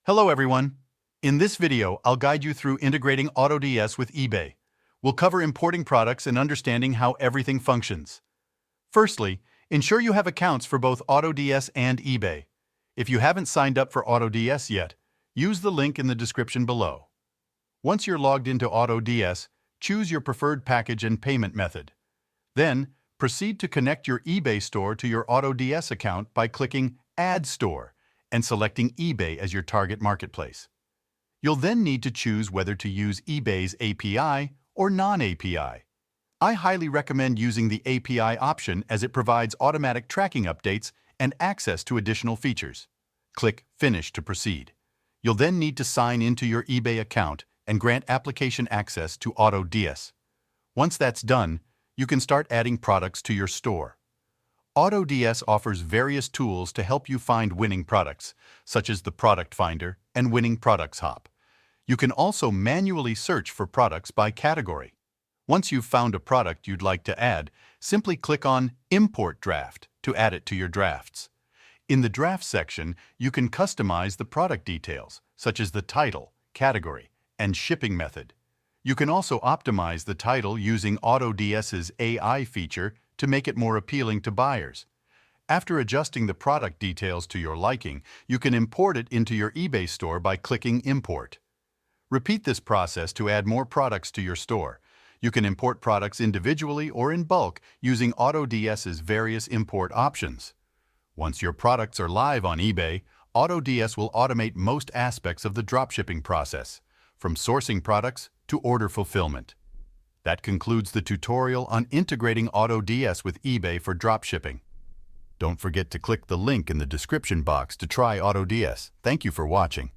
Hello everyone. In this video, I'll guide you through integrating AutoDS with eBay. We'll cover importing products and understanding how everything functions. Firstly, ensure you have accounts for both AutoDS and eBay. If you haven't signed up for AutoDS yet, use the link in the description below. Once you're logged into AutoDS, choose your preferred package and payment method. Then, proceed to connect your eBay store to your AutoDS account by clicking Add Store and selecting eBay as your target marketplace. You'll then need to choose whether to use eBay's API or non-API. I highly recommend using the API option as it provides automatic tracking updates and access to additional features. Click Finish to proceed. You'll then need to sign into your eBay account and grant application access to AutoDS. Once that's done, you can start adding products to your store. AutoDS offers various tools to help you find winning products, such as the Product Finder and Winning Products Hop. You can also manually search for products by category. Once you've found a product you'd like to add, simply click on Import Draft to add it to your drafts. In the Draft section, you can customize the product details, such as the title, category, and shipping method. You can also optimize the title using AutoDS's AI feature to make it more appealing to buyers. After adjusting the product details to your liking, you can import it into your eBay store by clicking Import. Repeat this process to add more products to your store. You can import products individually or in bulk using AutoDS's various import options. Once your products are live on eBay, AutoDS will automate most aspects of the dropshipping process, from sourcing products to order fulfillment. That concludes the tutorial on integrating AutoDS with eBay for dropshipping. Don't forget to click the link in the description box to try AutoDS. Thank you for watching.